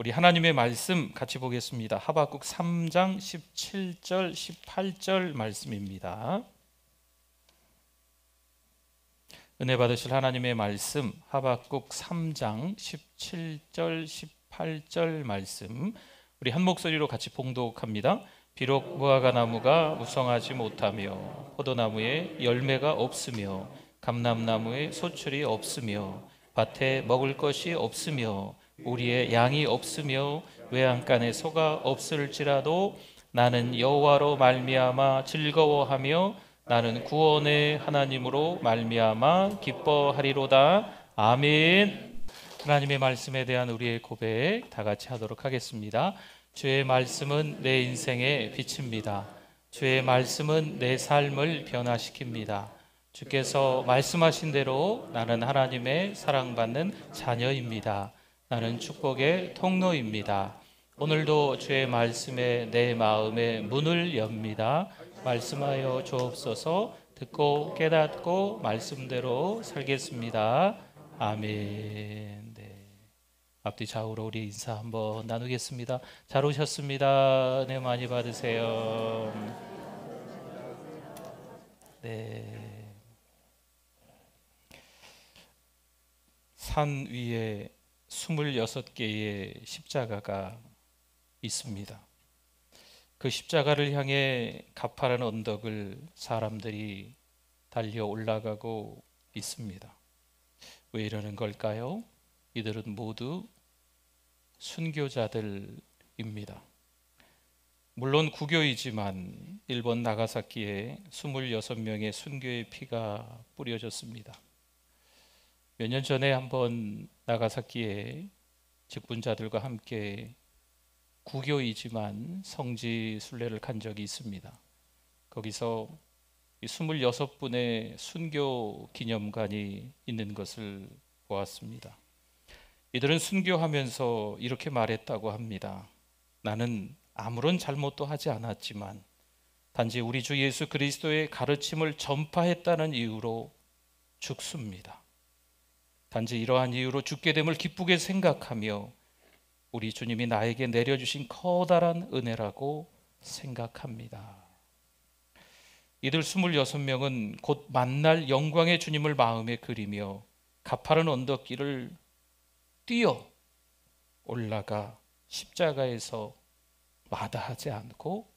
우리 하나님의 말씀 같이 보겠습니다. 하박국 3장 17절 18절 말씀입니다. 은혜 받으실 하나님의 말씀 하박국 3장 17절 18절 말씀 우리 한 목소리로 같이 봉독합니다. 비록 무화과 나무가 무성하지 못하며 포도나무에 열매가 없으며 감람나무에 소출이 없으며 밭에 먹을 것이 없으며 우리의 양이 없으며 외양간에 소가 없을지라도 나는 여호와로 말미암아 즐거워하며 나는 구원의 하나님으로 말미암아 기뻐하리로다. 아멘. 하나님의 말씀에 대한 우리의 고백 다 같이 하도록 하겠습니다. 주의 말씀은 내 인생의 빛입니다. 주의 말씀은 내 삶을 변화시킵니다. 주께서 말씀하신 대로 나는 하나님의 사랑받는 자녀입니다. 나는 축복의 통로입니다. 오늘도 주의 말씀에 내 마음의 문을 엽니다. 말씀하여 주옵소서. 듣고 깨닫고 말씀대로 살겠습니다. 아멘. 네. 앞뒤 좌우로 우리 인사 한번 나누겠습니다. 잘 오셨습니다. 은혜 많이 받으세요. 네. 산 위에 26개의 십자가가 있습니다. 그 십자가를 향해 가파른 언덕을 사람들이 달려 올라가고 있습니다. 왜 이러는 걸까요? 이들은 모두 순교자들입니다. 물론 구교이지만 일본 나가사키에 26명의 순교의 피가 뿌려졌습니다. 몇 년 전에 한번 나가사키에 직분자들과 함께 구교이지만 성지 순례를 간 적이 있습니다. 거기서 26분의 순교 기념관이 있는 것을 보았습니다. 이들은 순교하면서 이렇게 말했다고 합니다. 나는 아무런 잘못도 하지 않았지만 단지 우리 주 예수 그리스도의 가르침을 전파했다는 이유로 죽습니다. 단지 이러한 이유로 죽게 됨을 기쁘게 생각하며 우리 주님이 나에게 내려주신 커다란 은혜라고 생각합니다. 이들 26명은 곧 만날 영광의 주님을 마음에 그리며 가파른 언덕길을 뛰어 올라가 십자가에서 마다하지 않고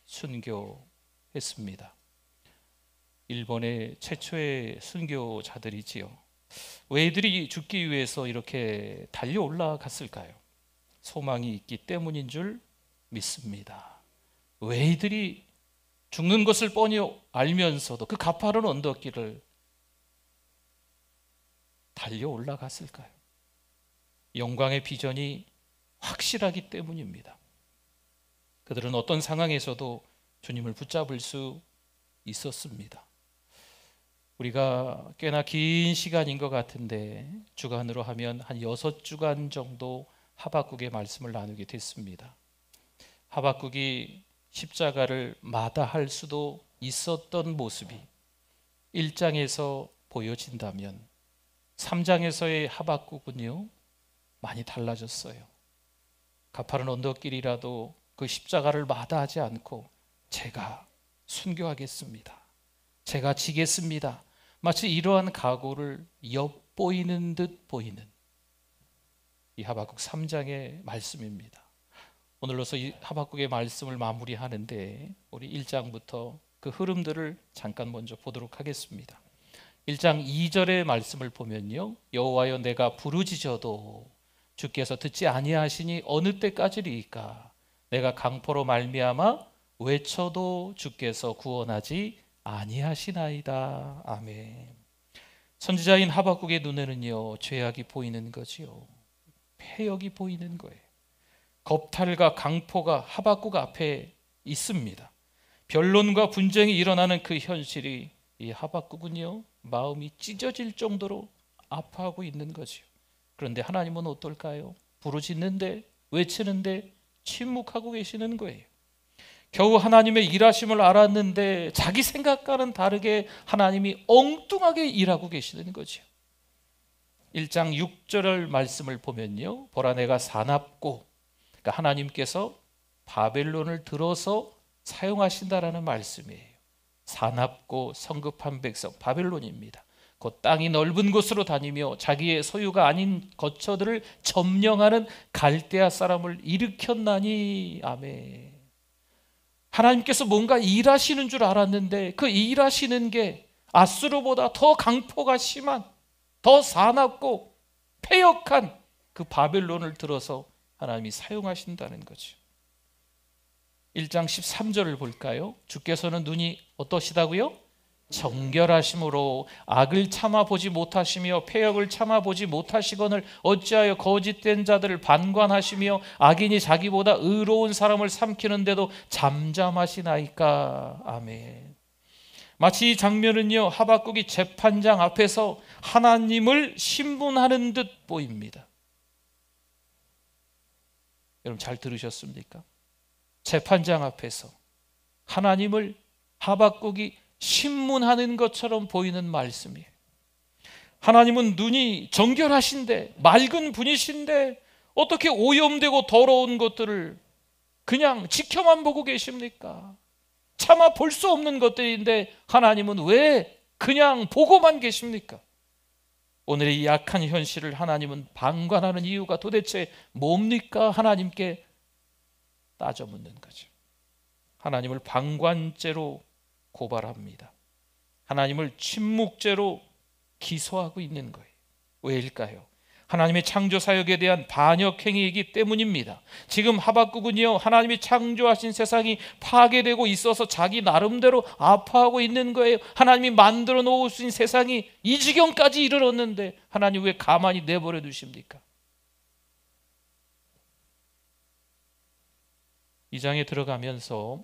순교했습니다. 일본의 최초의 순교자들이지요. 왜 이들이 죽기 위해서 이렇게 달려 올라갔을까요? 소망이 있기 때문인 줄 믿습니다. 왜 이들이 죽는 것을 뻔히 알면서도 그 가파른 언덕길을 달려 올라갔을까요? 영광의 비전이 확실하기 때문입니다. 그들은 어떤 상황에서도 주님을 붙잡을 수 있었습니다. 우리가 꽤나 긴 시간인 것 같은데 주간으로 하면 한 6주간 정도 하박국의 말씀을 나누게 됐습니다. 하박국이 십자가를 마다할 수도 있었던 모습이 1장에서 보여진다면 3장에서의 하박국은요 많이 달라졌어요. 가파른 언덕길이라도 그 십자가를 마다하지 않고 제가 순교하겠습니다. 제가 지겠습니다. 마치 이러한 각오를 엿보이는 듯 보이는 이 하박국 3장의 말씀입니다. 오늘로서 이 하박국의 말씀을 마무리하는데 우리 1장부터 그 흐름들을 잠깐 먼저 보도록 하겠습니다. 1장 2절의 말씀을 보면요, 여호와여 내가 부르짖어도 주께서 듣지 아니하시니 어느 때까지리이까? 내가 강포로 말미암아 외쳐도 주께서 구원하지 아니하시나이다. 아멘. 선지자인 하박국의 눈에는요 죄악이 보이는 거지요. 폐역이 보이는 거예요. 겁탈과 강포가 하박국 앞에 있습니다. 변론과 분쟁이 일어나는 그 현실이 이 하박국은요 마음이 찢어질 정도로 아파하고 있는 거죠. 그런데 하나님은 어떨까요? 부르짖는데 외치는데 침묵하고 계시는 거예요. 겨우 하나님의 일하심을 알았는데 자기 생각과는 다르게 하나님이 엉뚱하게 일하고 계시는 거죠. 1장 6절 말씀을 보면요, 보라 내가 사납고 그러니까 하나님께서 바벨론을 들어서 사용하신다라는 말씀이에요. 사납고 성급한 백성 바벨론입니다. 그 땅이 넓은 곳으로 다니며 자기의 소유가 아닌 거처들을 점령하는 갈대아 사람을 일으켰나니. 아멘. 하나님께서 뭔가 일하시는 줄 알았는데 그 일하시는 게 아수르보다 더 강포가 심한, 더 사납고 패역한 그 바벨론을 들어서 하나님이 사용하신다는 거죠. 1장 13절을 볼까요? 주께서는 눈이 어떠시다고요? 정결하심으로 악을 참아보지 못하시며 패역을 참아보지 못하시거늘 어찌하여 거짓된 자들을 반관하시며 악인이 자기보다 의로운 사람을 삼키는데도 잠잠하시나이까. 아멘. 마치 이 장면은요, 하박국이 재판장 앞에서 하나님을 신문하는 듯 보입니다. 여러분 잘 들으셨습니까? 재판장 앞에서 하나님을 하박국이 신문하는 것처럼 보이는 말씀이에요. 하나님은 눈이 정결하신데, 맑은 분이신데 어떻게 오염되고 더러운 것들을 그냥 지켜만 보고 계십니까? 차마 볼 수 없는 것들인데 하나님은 왜 그냥 보고만 계십니까? 오늘의 이 약한 현실을 하나님은 방관하는 이유가 도대체 뭡니까? 하나님께 따져 묻는 거죠. 하나님을 방관죄로 고발합니다. 하나님을 침묵죄로 기소하고 있는 거예요. 왜일까요? 하나님의 창조 사역에 대한 반역 행위이기 때문입니다. 지금 하박국은요, 하나님이 창조하신 세상이 파괴되고 있어서 자기 나름대로 아파하고 있는 거예요. 하나님이 만들어 놓으신 세상이 이 지경까지 이르렀는데 하나님 왜 가만히 내버려 두십니까? 이 장에 들어가면서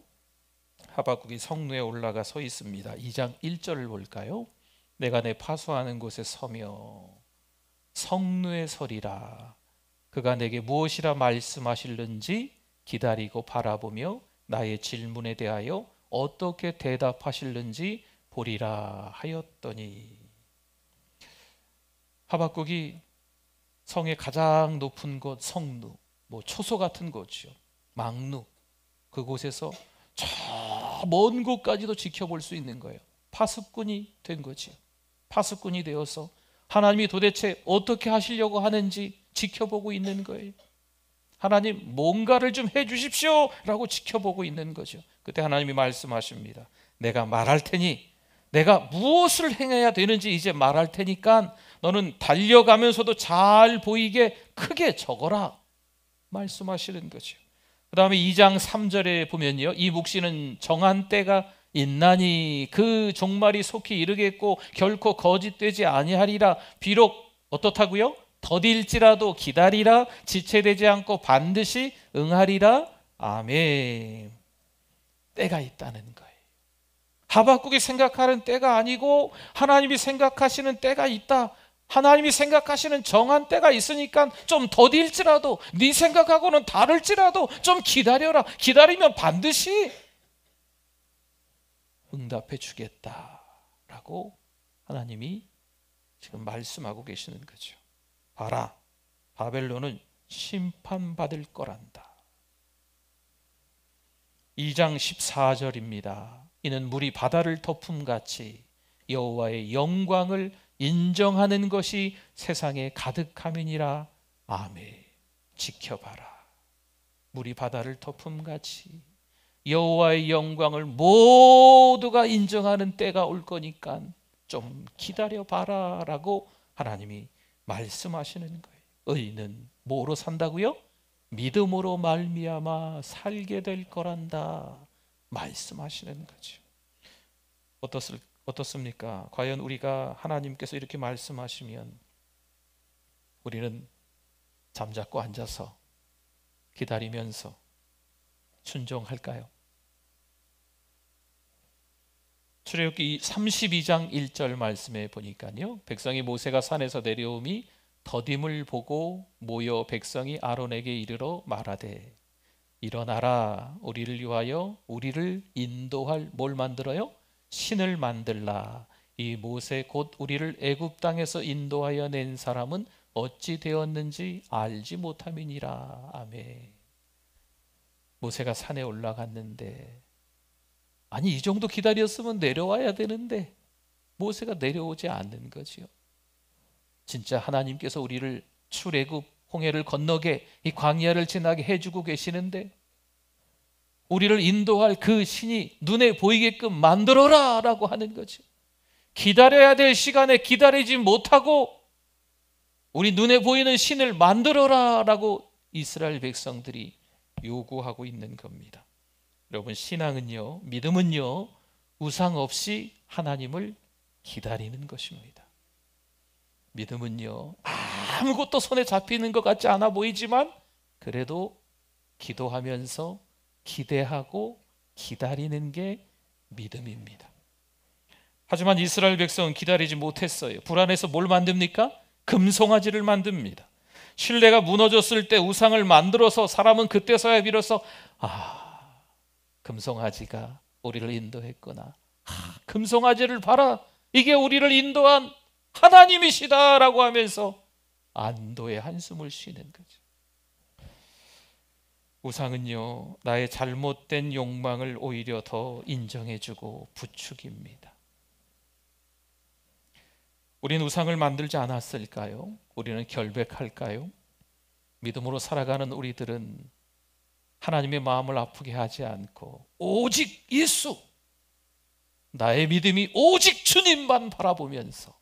하박국이 성루에 올라가 서 있습니다. 2장 1절을 볼까요? 내가 내 파수하는 곳에 서며 성루에 서리라. 그가 내게 무엇이라 말씀하실는지 기다리고 바라보며 나의 질문에 대하여 어떻게 대답하실는지 보리라 하였더니. 하박국이 성의 가장 높은 곳 성루, 초소 같은 곳이요, 망루, 그곳에서 저 먼 곳까지도 지켜볼 수 있는 거예요. 파수꾼이 된 거지요. 파수꾼이 되어서 하나님이 도대체 어떻게 하시려고 하는지 지켜보고 있는 거예요. 하나님 뭔가를 좀 해주십시오 라고 지켜보고 있는 거죠. 그때 하나님이 말씀하십니다. 내가 말할 테니, 내가 무엇을 행해야 되는지 이제 말할 테니까 너는 달려가면서도 잘 보이게 크게 적어라 말씀하시는 거죠. 그 다음에 2장 3절에 보면요, 이 묵시는 정한 때가 있나니 그 종말이 속히 이르겠고 결코 거짓되지 아니하리라. 비록 어떻다고요? 더딜지라도 기다리라. 지체되지 않고 반드시 응하리라. 아멘. 때가 있다는 거예요. 하박국이 생각하는 때가 아니고 하나님이 생각하시는 때가 있다. 하나님이 생각하시는 정한 때가 있으니까 좀 더딜지라도, 네 생각하고는 다를지라도 좀 기다려라. 기다리면 반드시 응답해 주겠다라고 하나님이 지금 말씀하고 계시는 거죠. 봐라, 바벨론은 심판받을 거란다. 2장 14절입니다. 이는 물이 바다를 덮음같이 여호와의 영광을 인정하는 것이 세상에 가득함이니라. 아멘. 지켜봐라. 물이 바다를 덮음같이 여호와의 영광을 모두가 인정하는 때가 올 거니까 좀 기다려봐라 라고 하나님이 말씀하시는 거예요. 의인은 뭐로 산다고요? 믿음으로 말미암아 살게 될 거란다 말씀하시는 거죠. 어떻습니까? 과연 우리가 하나님께서 이렇게 말씀하시면 우리는 잠자코 앉아서 기다리면서 순종할까요? 출애굽기 32장 1절 말씀에 보니까요, 백성이 모세가 산에서 내려오미 더딤을 보고 모여 백성이 아론에게 이르러 말하되 일어나라, 우리를 위하여 우리를 인도할 뭘 만들어요? 신을 만들라. 이 모세 곧 우리를 애굽 땅에서 인도하여 낸 사람은 어찌 되었는지 알지 못함이니라. 아멘. 모세가 산에 올라갔는데, 아니 이 정도 기다렸으면 내려와야 되는데 모세가 내려오지 않는 거지요. 진짜 하나님께서 우리를 출애굽 홍해를 건너게 이 광야를 지나게 해주고 계시는데 우리를 인도할 그 신이 눈에 보이게끔 만들어라 라고 하는 거죠. 기다려야 될 시간에 기다리지 못하고 우리 눈에 보이는 신을 만들어라 라고 이스라엘 백성들이 요구하고 있는 겁니다. 여러분, 신앙은요, 믿음은요, 우상 없이 하나님을 기다리는 것입니다. 믿음은요, 아무것도 손에 잡히는 것 같지 않아 보이지만 그래도 기도하면서 기대하고 기다리는 게 믿음입니다. 하지만 이스라엘 백성은 기다리지 못했어요. 불안해서 뭘 만듭니까? 금송아지를 만듭니다. 신뢰가 무너졌을 때 우상을 만들어서 사람은 그때서야 비로소 금송아지가 우리를 인도했구나. 금송아지를 봐라. 이게 우리를 인도한 하나님이시다라고 하면서 안도의 한숨을 쉬는 거죠. 우상은요, 나의 잘못된 욕망을 오히려 더 인정해주고 부추깁니다. 우리는 우상을 만들지 않았을까요? 우리는 결백할까요? 믿음으로 살아가는 우리들은 하나님의 마음을 아프게 하지 않고 오직 예수, 나의 믿음이 오직 주님만 바라보면서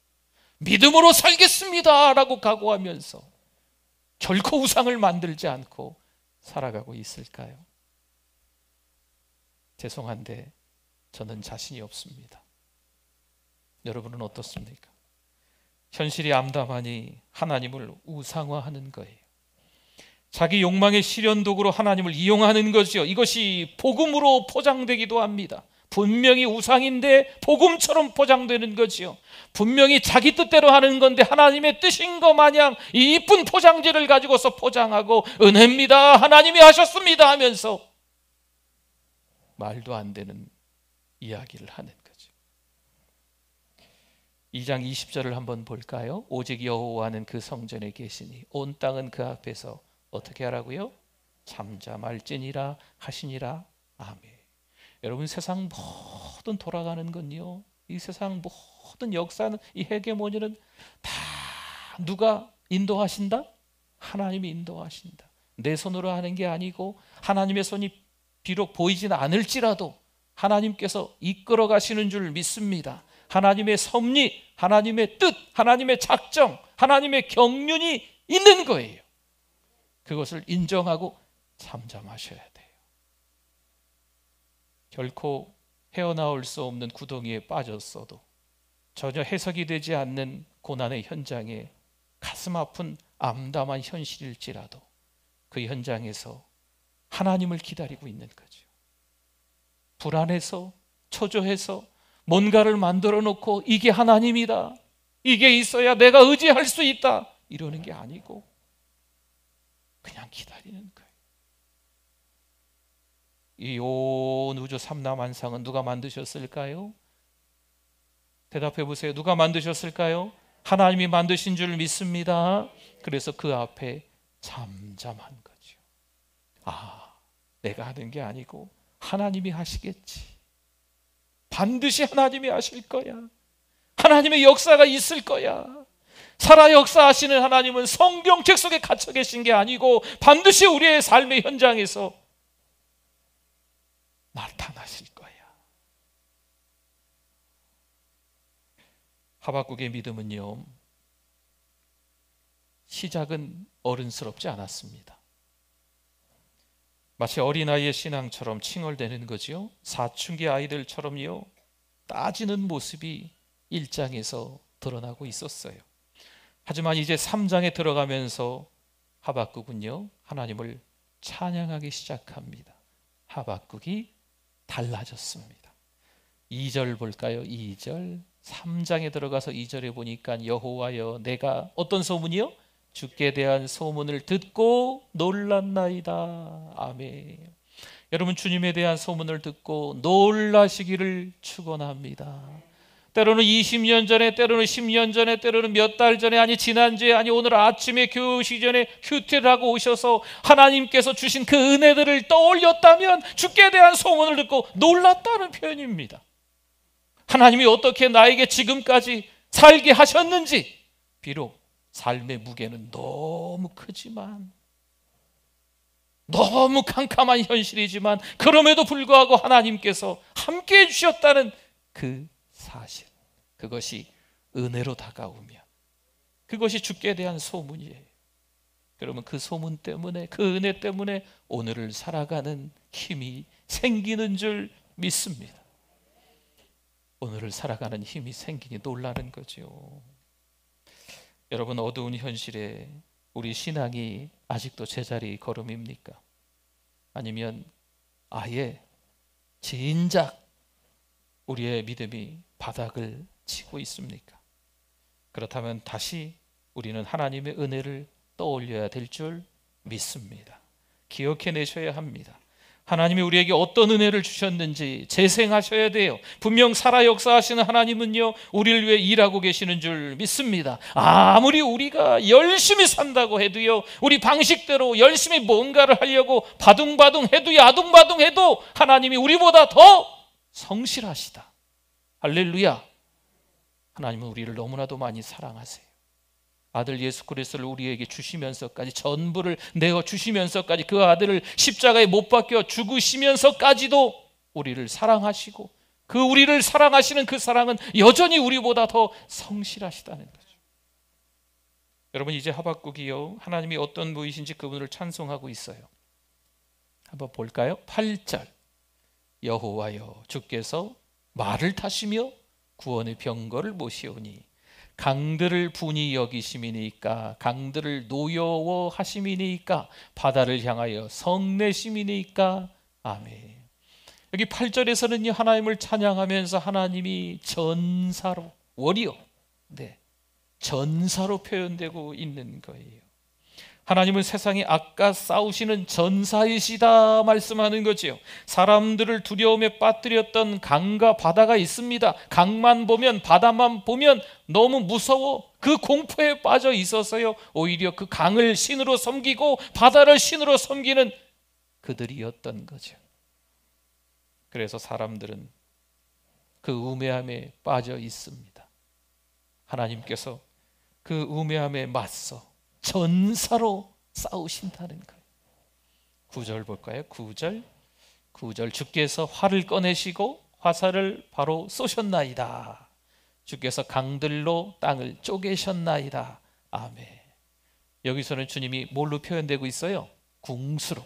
믿음으로 살겠습니다 라고 각오하면서 결코 우상을 만들지 않고 살아가고 있을까요? 죄송한데 저는 자신이 없습니다. 여러분은 어떻습니까? 현실이 암담하니 하나님을 우상화하는 거예요. 자기 욕망의 실현도구로 하나님을 이용하는 거죠. 이것이 복음으로 포장되기도 합니다. 분명히 우상인데 복음처럼 포장되는 거지요. 분명히 자기 뜻대로 하는 건데 하나님의 뜻인 것 마냥 이 이쁜 포장지를 가지고서 포장하고 은혜입니다, 하나님이 하셨습니다 하면서 말도 안 되는 이야기를 하는 거죠. 2장 20절을 한번 볼까요? 오직 여호와는 그 성전에 계시니 온 땅은 그 앞에서 어떻게 하라고요? 잠잠할지니라 하시니라. 아멘. 여러분, 세상 모든 돌아가는 건요, 이 세상 모든 역사는, 이 헤게모니는 다 누가 인도하신다? 하나님이 인도하신다. 내 손으로 하는 게 아니고 하나님의 손이 비록 보이지는 않을지라도 하나님께서 이끌어 가시는 줄 믿습니다. 하나님의 섭리, 하나님의 뜻, 하나님의 작정, 하나님의 경륜이 있는 거예요. 그것을 인정하고 잠잠하셔야 돼요. 결코 헤어나올 수 없는 구덩이에 빠졌어도 전혀 해석이 되지 않는 고난의 현장에 가슴 아픈 암담한 현실일지라도 그 현장에서 하나님을 기다리고 있는 거죠. 불안해서 초조해서 뭔가를 만들어 놓고 이게 하나님이다, 이게 있어야 내가 의지할 수 있다 이러는 게 아니고 그냥 기다리는 거예요. 이 온 우주 삼라만상은 누가 만드셨을까요? 대답해 보세요. 누가 만드셨을까요? 하나님이 만드신 줄 믿습니다. 그래서 그 앞에 잠잠한 거죠. 내가 하는 게 아니고 하나님이 하시겠지. 반드시 하나님이 하실 거야. 하나님의 역사가 있을 거야. 살아 역사하시는 하나님은 성경책 속에 갇혀 계신 게 아니고 반드시 우리의 삶의 현장에서 나타나실 거야. 하박국의 믿음은요, 시작은 어른스럽지 않았습니다. 마치 어린아이의 신앙처럼 칭얼대는 거죠. 사춘기 아이들처럼요, 따지는 모습이 1장에서 드러나고 있었어요. 하지만 이제 3장에 들어가면서 하박국은요, 하나님을 찬양하기 시작합니다. 하박국이 달라졌습니다. 2절 볼까요? 2절. 3장에 들어가서 2절에 보니까 여호와여, 내가 어떤 소문이요? 주께 대한 소문을 듣고 놀랐나이다. 아멘. 여러분, 주님에 대한 소문을 듣고 놀라시기를 축원합니다. 때로는 20년 전에, 때로는 10년 전에, 때로는 몇 달 전에, 아니 지난주에, 아니 오늘 아침에 교회 오시기 전에 휴태를 하고 오셔서 하나님께서 주신 그 은혜들을 떠올렸다면 주께 대한 소문을 듣고 놀랐다는 표현입니다. 하나님이 어떻게 나에게 지금까지 살게 하셨는지, 비록 삶의 무게는 너무 크지만, 너무 캄캄한 현실이지만, 그럼에도 불구하고 하나님께서 함께 해주셨다는 그 사실, 그것이 은혜로 다가오며 그것이 주께 대한 소문이에요. 그러면 그 소문 때문에, 그 은혜 때문에 오늘을 살아가는 힘이 생기는 줄 믿습니다. 오늘을 살아가는 힘이 생기니 놀라는 거죠. 여러분, 어두운 현실에 우리 신앙이 아직도 제자리 걸음입니까? 아니면 아예 진작 우리의 믿음이 바닥을 치고 있습니까? 그렇다면 다시 우리는 하나님의 은혜를 떠올려야 될 줄 믿습니다. 기억해내셔야 합니다. 하나님이 우리에게 어떤 은혜를 주셨는지 재생하셔야 돼요. 분명 살아 역사하시는 하나님은요, 우리를 위해 일하고 계시는 줄 믿습니다. 아무리 우리가 열심히 산다고 해도요, 우리 방식대로 열심히 뭔가를 하려고 바둥바둥 해도, 야둥바둥 해도 하나님이 우리보다 더 성실하시다. 할렐루야. 하나님은 우리를 너무나도 많이 사랑하세요. 아들 예수 그리스도를 우리에게 주시면서까지, 전부를 내어 주시면서까지, 그 아들을 십자가에 못 박혀 죽으시면서까지도 우리를 사랑하시고, 그 우리를 사랑하시는 그 사랑은 여전히 우리보다 더 성실하시다는 거죠. 여러분, 이제 하박국이요, 하나님이 어떤 분이신지 그분을 찬송하고 있어요. 한번 볼까요? 8절. 여호와여, 주께서 말을 타시며 구원의 병거를 모시오니 강들을 분이 여기심이니까, 강들을 노여워하심이니까, 바다를 향하여 성내심이니까. 아멘. 여기 8절에서는요, 하나님을 찬양하면서 하나님이 전사로, 워리어, 전사로 표현되고 있는 거예요. 하나님은 세상에 악과 싸우시는 전사이시다 말씀하는 거지요. 사람들을 두려움에 빠뜨렸던 강과 바다가 있습니다. 강만 보면, 바다만 보면 너무 무서워 그 공포에 빠져 있어서요, 오히려 그 강을 신으로 섬기고 바다를 신으로 섬기는 그들이었던 거죠. 그래서 사람들은 그 우매함에 빠져 있습니다. 하나님께서 그 우매함에 맞서 전사로 싸우신다는 거예요. 9절 볼까요? 9절 주께서 활을 꺼내시고 화살을 바로 쏘셨나이다. 주께서 강들로 땅을 쪼개셨나이다. 아멘. 여기서는 주님이 뭘로 표현되고 있어요? 궁수로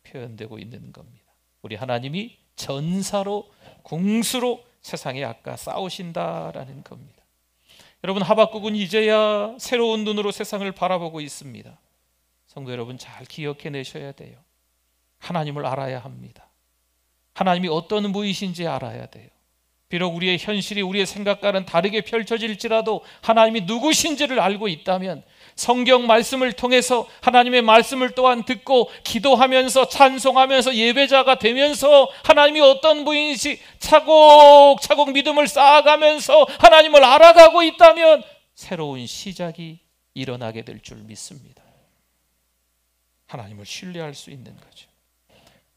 표현되고 있는 겁니다. 우리 하나님이 전사로, 궁수로 세상에 악과 싸우신다라는 겁니다. 여러분, 하박국은 이제야 새로운 눈으로 세상을 바라보고 있습니다. 성도 여러분, 잘 기억해내셔야 돼요. 하나님을 알아야 합니다. 하나님이 어떤 분이신지 알아야 돼요. 비록 우리의 현실이 우리의 생각과는 다르게 펼쳐질지라도 하나님이 누구신지를 알고 있다면, 성경 말씀을 통해서 하나님의 말씀을 또한 듣고 기도하면서 찬송하면서 예배자가 되면서 하나님이 어떤 분인지 차곡차곡 믿음을 쌓아가면서 하나님을 알아가고 있다면 새로운 시작이 일어나게 될 줄 믿습니다. 하나님을 신뢰할 수 있는 거죠.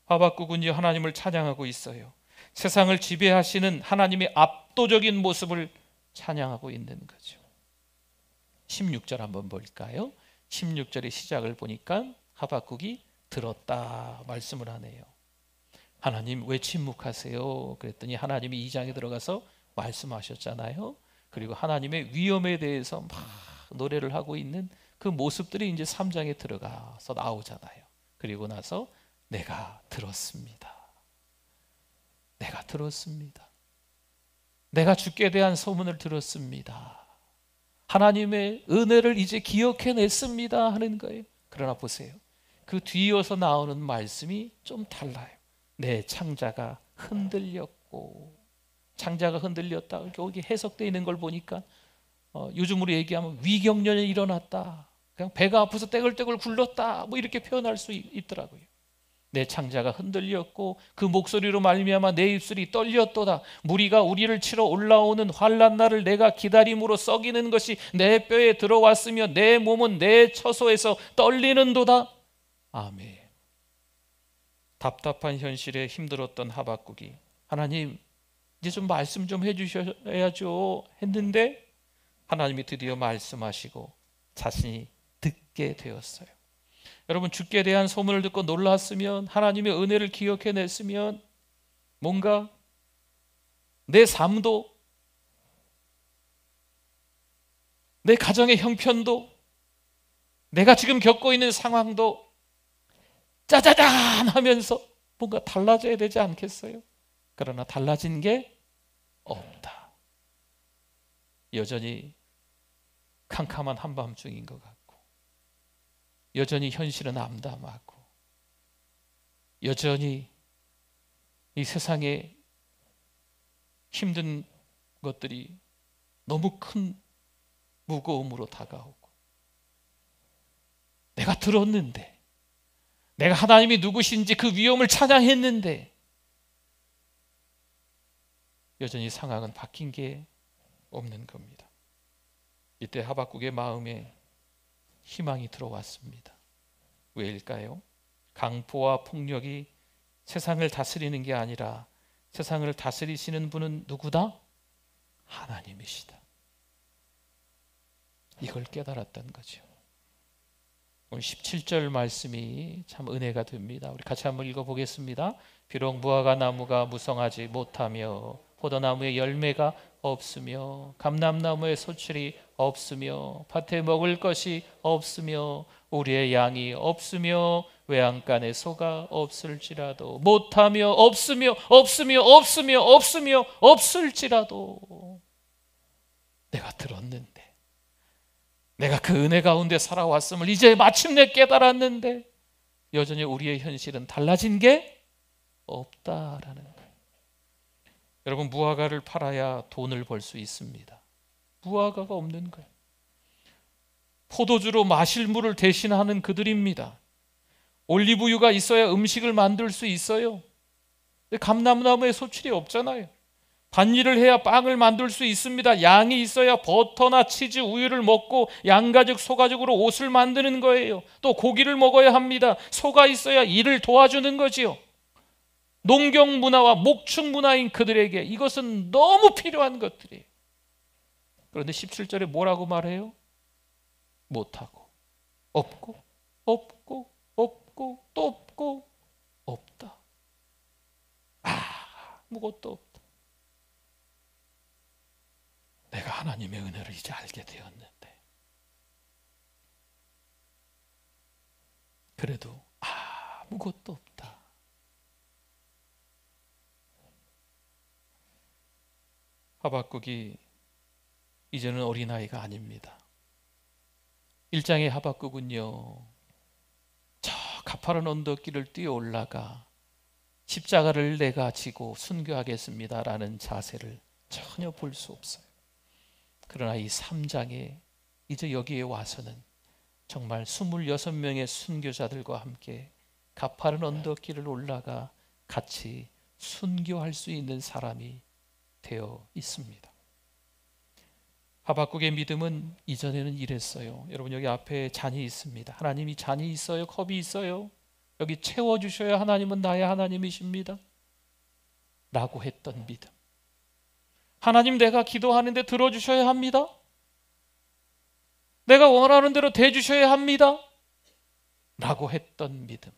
하박국은요, 하나님을 찬양하고 있어요. 세상을 지배하시는 하나님의 압도적인 모습을 찬양하고 있는 거죠. 16절 한번 볼까요? 16절의 시작을 보니까 하박국이 들었다 말씀을 하네요. 하나님 왜 침묵하세요? 그랬더니 하나님이 2장에 들어가서 말씀하셨잖아요. 그리고 하나님의 위엄에 대해서 막 노래를 하고 있는 그 모습들이 이제 3장에 들어가서 나오잖아요. 그리고 나서 내가 들었습니다. 내가 들었습니다. 내가 주께 대한 소문을 들었습니다. 하나님의 은혜를 이제 기억해냈습니다 하는 거예요. 그러나 보세요, 그 뒤이어서 나오는 말씀이 좀 달라요. 내 창자가 흔들렸고, 창자가 흔들렸다, 여기 해석되어 있는 걸 보니까 요즘으로 얘기하면 위경련이 일어났다, 그냥 배가 아파서 떼굴떼굴 굴렀다, 뭐 이렇게 표현할 수 있더라고요. 내 창자가 흔들렸고 그 목소리로 말미암아 내 입술이 떨렸도다. 무리가 우리를 치러 올라오는 환난 날을 내가 기다림으로 썩이는 것이 내 뼈에 들어왔으며 내 몸은 내 처소에서 떨리는도다. 아멘. 답답한 현실에 힘들었던 하박국이 하나님 이제 좀 말씀 좀 해주셔야죠 했는데 하나님이 드디어 말씀하시고 자신이 듣게 되었어요. 여러분, 주께 대한 소문을 듣고 놀랐으면, 하나님의 은혜를 기억해냈으면 뭔가 내 삶도, 내 가정의 형편도, 내가 지금 겪고 있는 상황도 짜자잔 하면서 뭔가 달라져야 되지 않겠어요? 그러나 달라진 게 없다. 여전히 캄캄한 한밤중인 것 같고, 여전히 현실은 암담하고, 여전히 이 세상에 힘든 것들이 너무 큰 무거움으로 다가오고, 내가 들었는데, 내가 하나님이 누구신지 그 위엄을 찬양했는데 여전히 상황은 바뀐 게 없는 겁니다. 이때 하박국의 마음에 희망이 들어왔습니다. 왜일까요? 강포와 폭력이 세상을 다스리는 게 아니라 세상을 다스리시는 분은 누구다? 하나님이시다. 이걸 깨달았던 거죠. 오늘 17절 말씀이 참 은혜가 됩니다. 우리 같이 한번 읽어보겠습니다. 비록 무화과 나무가 무성하지 못하며 포도나무에 열매가 없으며 감람나무에 소출이 없으며 밭에 먹을 것이 없으며 우리의 양이 없으며 외양간에 소가 없을지라도, 못하며 없으며 없을지라도 내가 들었는데, 내가 그 은혜 가운데 살아왔음을 이제 마침내 깨달았는데 여전히 우리의 현실은 달라진 게 없다라는 거예요. 여러분, 무화과를 팔아야 돈을 벌 수 있습니다. 무화과가 없는 거예요. 포도주로 마실 물을 대신하는 그들입니다. 올리브유가 있어야 음식을 만들 수 있어요. 근데 감람나무에 소출이 없잖아요. 밭일을 해야 빵을 만들 수 있습니다. 양이 있어야 버터나 치즈, 우유를 먹고 양가죽, 소가죽으로 옷을 만드는 거예요. 또 고기를 먹어야 합니다. 소가 있어야 일을 도와주는 거지요. 농경 문화와 목축 문화인 그들에게 이것은 너무 필요한 것들이에요. 그런데 17절에 뭐라고 말해요? 못하고, 없고, 또 없고, 없다. 아무것도 없다. 내가 하나님의 은혜를 이제 알게 되었는데 그래도 아무것도 없다. 하박국이 이제는 어린아이가 아닙니다. 1장의 하박국은요, 저 가파른 언덕길을 뛰어 올라가 십자가를 내가 지고 순교하겠습니다라는 자세를 전혀 볼 수 없어요. 그러나 이 3장에 이제 여기에 와서는 정말 26명의 순교자들과 함께 가파른 언덕길을 올라가 같이 순교할 수 있는 사람이 되어 있습니다. 하박국의 믿음은 이전에는 이랬어요. 여러분, 여기 앞에 잔이 있습니다. 하나님이 잔이 있어요? 컵이 있어요? 여기 채워주셔야 하나님은 나의 하나님이십니다 라고 했던 믿음. 하나님, 내가 기도하는데 들어주셔야 합니다. 내가 원하는 대로 대주셔야 합니다 라고 했던 믿음.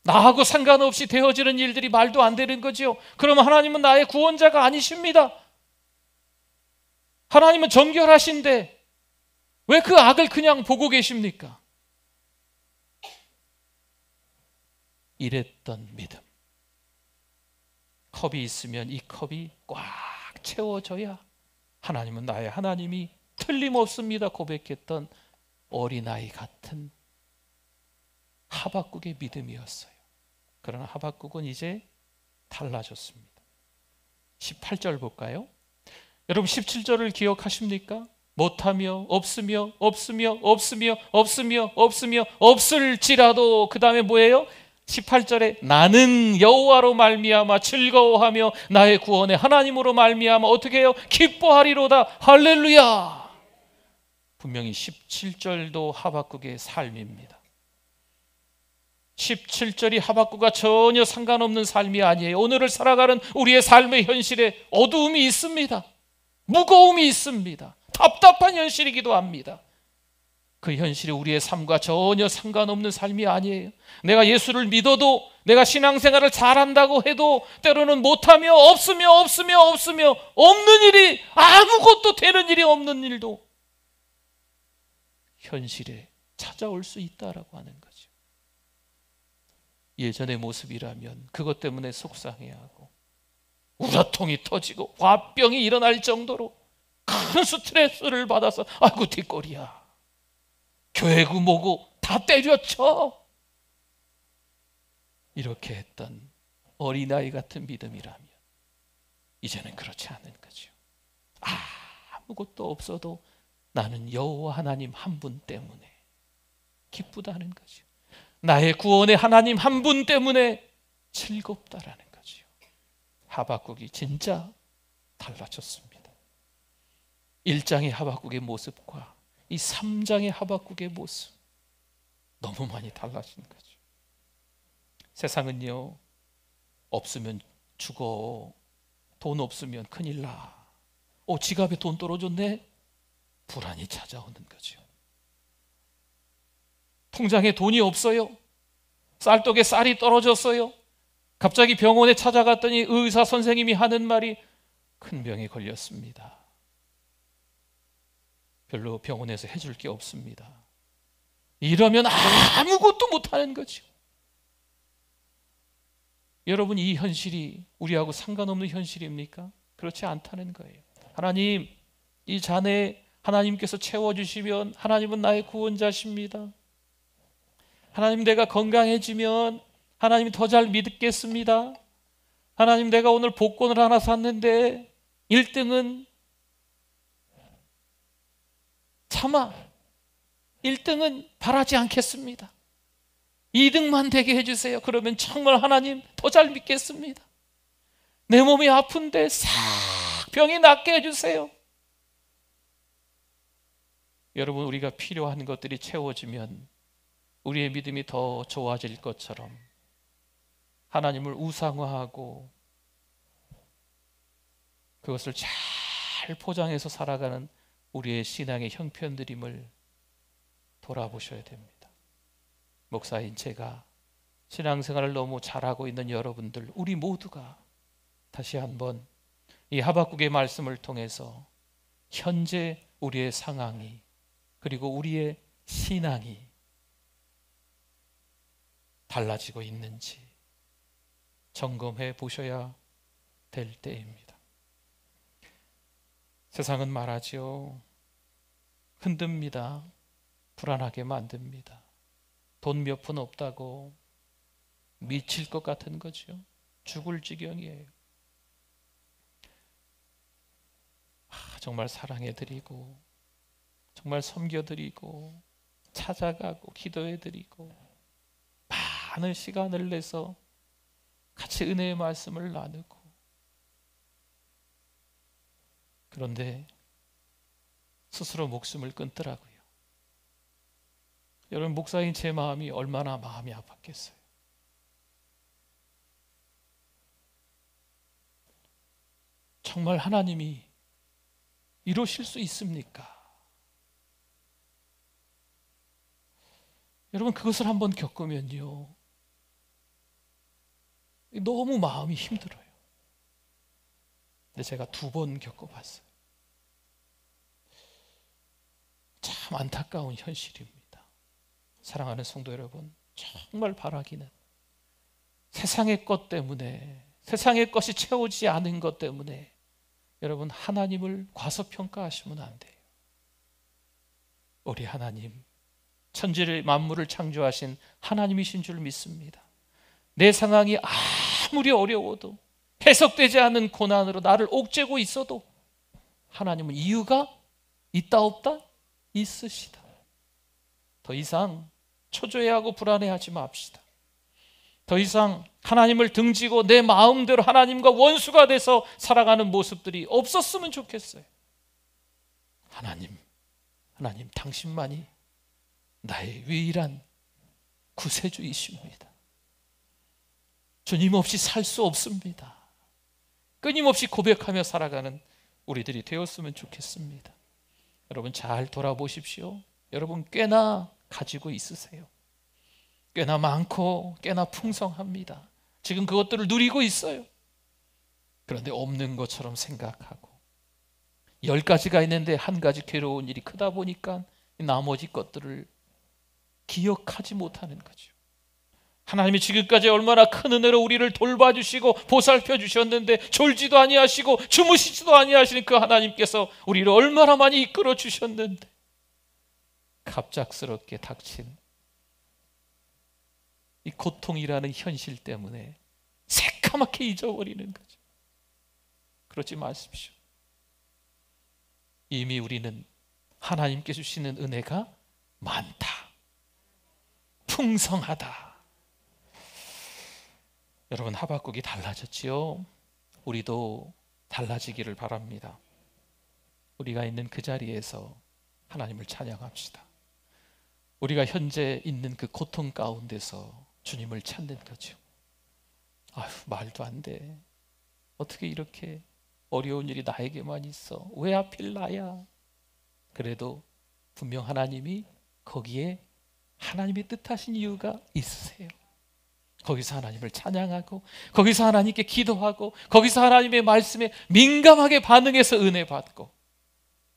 나하고 상관없이 되어지는 일들이 말도 안 되는 거지요. 그러면 하나님은 나의 구원자가 아니십니다. 하나님은 정결하신데 왜 그 악을 그냥 보고 계십니까? 이랬던 믿음. 컵이 있으면 이 컵이 꽉 채워져야 하나님은 나의 하나님이 틀림없습니다 고백했던 어린아이 같은 하박국의 믿음이었어요. 그러나 하박국은 이제 달라졌습니다. 18절 볼까요? 여러분, 17절을 기억하십니까? 못하며 없을지라도, 그 다음에 뭐예요? 18절에 나는 여호와로 말미암아 즐거워하며 나의 구원의 하나님으로 말미암아 어떻게 해요? 기뻐하리로다. 할렐루야. 분명히 17절도 하박국의 삶입니다. 17절이 하박국과 전혀 상관없는 삶이 아니에요. 오늘을 살아가는 우리의 삶의 현실에 어두움이 있습니다. 무거움이 있습니다. 답답한 현실이기도 합니다. 그 현실이 우리의 삶과 전혀 상관없는 삶이 아니에요. 내가 예수를 믿어도, 내가 신앙생활을 잘한다고 해도 때로는 못하며 없으며 없는 일이, 아무것도 되는 일이 없는 일도 현실에 찾아올 수 있다라고 하는 거죠. 예전의 모습이라면 그것 때문에 속상해하고 우라통이 터지고 화병이 일어날 정도로 큰 스트레스를 받아서 아이고 뒷골이야, 교회고 뭐고 다 때려쳐, 이렇게 했던 어린아이 같은 믿음이라면 이제는 그렇지 않은 거죠. 아무것도 없어도 나는 여호와 하나님 한 분 때문에 기쁘다는 거죠. 나의 구원의 하나님 한 분 때문에 즐겁다라는 거죠. 하박국이 진짜 달라졌습니다. 1장의 하박국의 모습과 이 3장의 하박국의 모습, 너무 많이 달라진 거죠. 세상은요, 없으면 죽어, 돈 없으면 큰일 나, 지갑에 돈 떨어졌네, 불안이 찾아오는 거죠. 통장에 돈이 없어요, 쌀떡에 쌀이 떨어졌어요, 갑자기 병원에 찾아갔더니 의사 선생님이 하는 말이 큰 병에 걸렸습니다, 별로 병원에서 해줄 게 없습니다. 이러면 아무것도 못하는 거죠. 여러분, 이 현실이 우리하고 상관없는 현실입니까? 그렇지 않다는 거예요. 하나님, 이 잔에 하나님께서 채워주시면 하나님은 나의 구원자십니다. 하나님, 내가 건강해지면 하나님 더 잘 믿겠습니다. 하나님, 내가 오늘 복권을 하나 샀는데 1등은 차마 1등은 바라지 않겠습니다. 2등만 되게 해주세요. 그러면 정말 하나님 더 잘 믿겠습니다. 내 몸이 아픈데 싹 병이 낫게 해주세요. 여러분, 우리가 필요한 것들이 채워지면 우리의 믿음이 더 좋아질 것처럼 하나님을 우상화하고 그것을 잘 포장해서 살아가는 우리의 신앙의 형편들임을 돌아보셔야 됩니다. 목사인 제가 신앙생활을 너무 잘하고 있는 여러분들, 우리 모두가 다시 한번 이 하박국의 말씀을 통해서 현재 우리의 상황이, 그리고 우리의 신앙이 달라지고 있는지 점검해 보셔야 될 때입니다. 세상은 말하죠, 흔듭니다. 불안하게 만듭니다. 돈 몇 푼 없다고 미칠 것 같은 거죠. 죽을 지경이에요. 정말 사랑해드리고, 정말 섬겨드리고, 찾아가고, 기도해드리고, 많은 시간을 내서 같이 은혜의 말씀을 나누고, 그런데 스스로 목숨을 끊더라고요. 여러분, 목사인 제 마음이 얼마나 마음이 아팠겠어요. 정말 하나님이 이러실 수 있습니까? 여러분, 그것을 한번 겪으면요, 너무 마음이 힘들어요. 근데 제가 2번 겪어봤어요. 참 안타까운 현실입니다. 사랑하는 성도 여러분, 정말 바라기는 세상의 것 때문에, 세상의 것이 채우지 않은 것 때문에 여러분, 하나님을 과소평가하시면 안 돼요. 우리 하나님, 천지를 만물을 창조하신 하나님이신 줄 믿습니다. 내 상황이 아무리 어려워도, 해석되지 않는 고난으로 나를 옥죄고 있어도 하나님은 이유가 있다 없다? 있으시다. 더 이상 초조해하고 불안해하지 맙시다. 더 이상 하나님을 등지고 내 마음대로 하나님과 원수가 돼서 살아가는 모습들이 없었으면 좋겠어요. 하나님 당신만이 나의 유일한 구세주이십니다. 주님 없이 살 수 없습니다. 끊임없이 고백하며 살아가는 우리들이 되었으면 좋겠습니다. 여러분 잘 돌아보십시오. 여러분 꽤나 가지고 있으세요. 꽤나 많고 꽤나 풍성합니다. 지금 그것들을 누리고 있어요. 그런데 없는 것처럼 생각하고 10가지가 있는데 한 가지 괴로운 일이 크다 보니까 나머지 것들을 기억하지 못하는 거죠. 하나님이 지금까지 얼마나 큰 은혜로 우리를 돌봐주시고 보살펴 주셨는데 졸지도 아니하시고 주무시지도 아니하시는 그 하나님께서 우리를 얼마나 많이 이끌어 주셨는데 갑작스럽게 닥친 이 고통이라는 현실 때문에 새카맣게 잊어버리는 거죠. 그러지 마십시오. 이미 우리는 하나님께 주시는 은혜가 많다, 풍성하다. 여러분 하박국이 달라졌지요. 우리도 달라지기를 바랍니다. 우리가 있는 그 자리에서 하나님을 찬양합시다. 우리가 현재 있는 그 고통 가운데서 주님을 찾는 거죠. 아휴, 말도 안 돼. 어떻게 이렇게 어려운 일이 나에게만 있어? 왜 하필 나야? 그래도 분명 하나님이 거기에 하나님의 뜻하신 이유가 있으세요. 거기서 하나님을 찬양하고 거기서 하나님께 기도하고 거기서 하나님의 말씀에 민감하게 반응해서 은혜 받고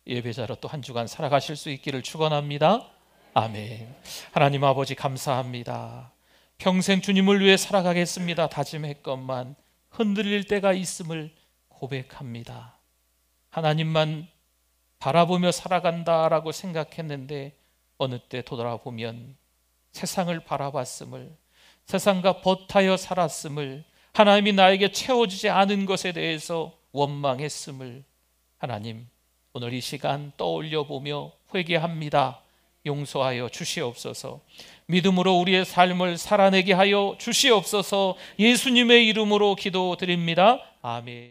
예배자로 또 한 주간 살아가실 수 있기를 축원합니다. 아멘. 하나님 아버지 감사합니다. 평생 주님을 위해 살아가겠습니다 다짐했건만 흔들릴 때가 있음을 고백합니다. 하나님만 바라보며 살아간다라고 생각했는데 어느 때 돌아보면 세상을 바라봤음을, 세상과 버타여 살았음을, 하나님이 나에게 채워주지 않은 것에 대해서 원망했음을 하나님 오늘 이 시간 떠올려 보며 회개합니다. 용서하여 주시옵소서. 믿음으로 우리의 삶을 살아내게 하여 주시옵소서. 예수님의 이름으로 기도드립니다. 아멘.